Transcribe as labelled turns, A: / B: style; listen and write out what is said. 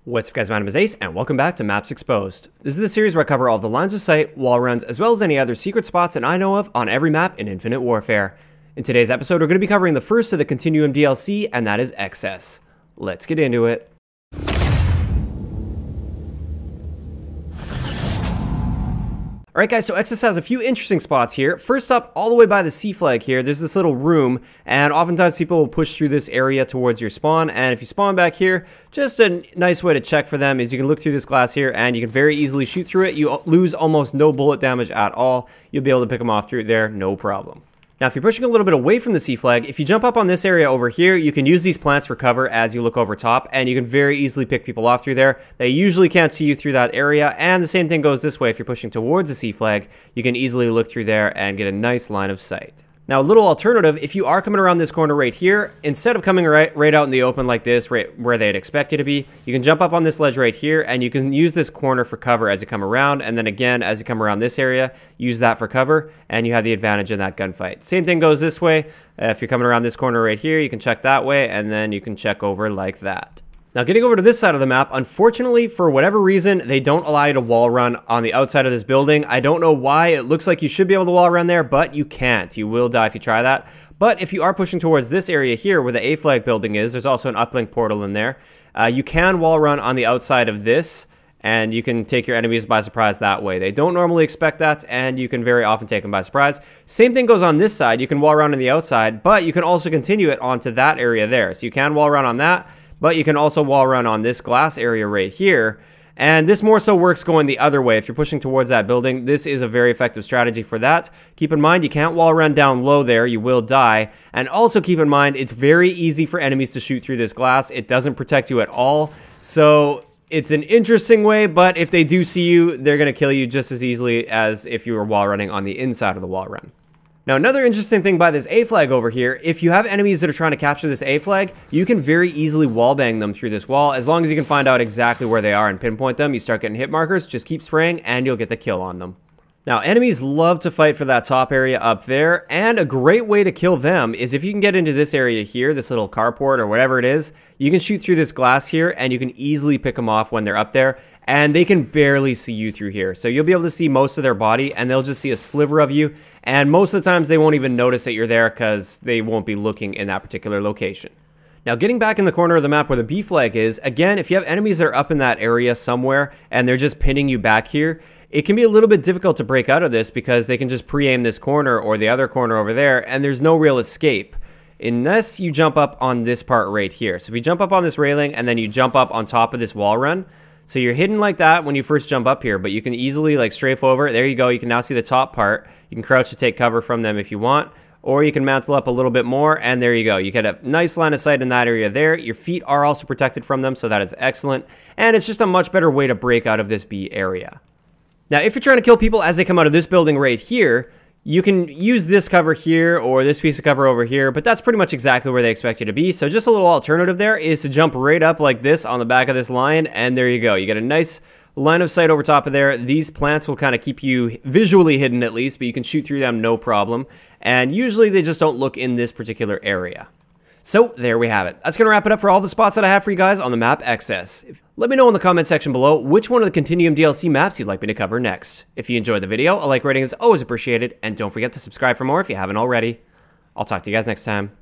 A: What's up guys, my name is Ace, and welcome back to Maps Exposed. This is the series where I cover all the lines of sight, wall runs, as well as any other secret spots that I know of on every map in Infinite Warfare. In today's episode, we're going to be covering the first of the Continuum DLC, and that is Excess. Let's get into it. Alright guys, so Excess has a few interesting spots here. First up, all the way by the C flag here, there's this little room, and oftentimes people will push through this area towards your spawn, and if you spawn back here, just a nice way to check for them is you can look through this glass here, and you can very easily shoot through it. You lose almost no bullet damage at all. You'll be able to pick them off through there, no problem. Now, if you're pushing a little bit away from the C flag, if you jump up on this area over here, you can use these plants for cover as you look over top, and you can very easily pick people off through there. They usually can't see you through that area, and the same thing goes this way. If you're pushing towards the C flag, you can easily look through there and get a nice line of sight. Now, a little alternative, if you are coming around this corner right here, instead of coming right out in the open like this, right where they'd expect you to be, you can jump up on this ledge right here, and you can use this corner for cover as you come around, and then again, as you come around this area, use that for cover, and you have the advantage in that gunfight. Same thing goes this way. If you're coming around this corner right here, you can check that way, and then you can check over like that. Now, getting over to this side of the map, unfortunately, for whatever reason, they don't allow you to wall run on the outside of this building. I don't know why. It looks like you should be able to wall run there, but you can't. You will die if you try that. But if you are pushing towards this area here where the A flag building is, there's also an uplink portal in there. You can wall run on the outside of this, and you can take your enemies by surprise that way. They don't normally expect that, and you can very often take them by surprise. Same thing goes on this side. You can wall run on the outside, but you can also continue it onto that area there. So you can wall run on that, but you can also wall run on this glass area right here. And this more so works going the other way. If you're pushing towards that building, this is a very effective strategy for that. Keep in mind, you can't wall run down low there. You will die. And also keep in mind, it's very easy for enemies to shoot through this glass. It doesn't protect you at all. So it's an interesting way, but if they do see you, they're going to kill you just as easily as if you were wall running on the inside of the wall run. Now, another interesting thing by this A flag over here, if you have enemies that are trying to capture this A flag, you can very easily wallbang them through this wall. As long as you can find out exactly where they are and pinpoint them, you start getting hit markers, just keep spraying and you'll get the kill on them. Now, enemies love to fight for that top area up there, and a great way to kill them is if you can get into this area here, this little carport or whatever it is, you can shoot through this glass here and you can easily pick them off when they're up there, and they can barely see you through here. So you'll be able to see most of their body and they'll just see a sliver of you, and most of the times they won't even notice that you're there because they won't be looking in that particular location. Now, getting back in the corner of the map where the B flag is, again, if you have enemies that are up in that area somewhere and they're just pinning you back here, it can be a little bit difficult to break out of this because they can just pre-aim this corner or the other corner over there, and there's no real escape unless you jump up on this part right here. So if you jump up on this railing and then you jump up on top of this wall run, so you're hidden like that when you first jump up here, but you can easily like strafe over. There you go. You can now see the top part. You can crouch to take cover from them if you want, or you can mantle up a little bit more, and there you go. You get a nice line of sight in that area there. Your feet are also protected from them, so that is excellent, and it's just a much better way to break out of this B area. Now, if you're trying to kill people as they come out of this building right here, you can use this cover here or this piece of cover over here, but that's pretty much exactly where they expect you to be. So just a little alternative there is to jump right up like this on the back of this line, and there you go. You get a nice line of sight over top of there. These plants will kind of keep you visually hidden at least, but you can shoot through them no problem. And usually they just don't look in this particular area. So there we have it. That's going to wrap it up for all the spots that I have for you guys on the map Excess. Let me know in the comment section below which one of the Continuum DLC maps you'd like me to cover next. If you enjoyed the video, a like rating is always appreciated, and don't forget to subscribe for more if you haven't already. I'll talk to you guys next time.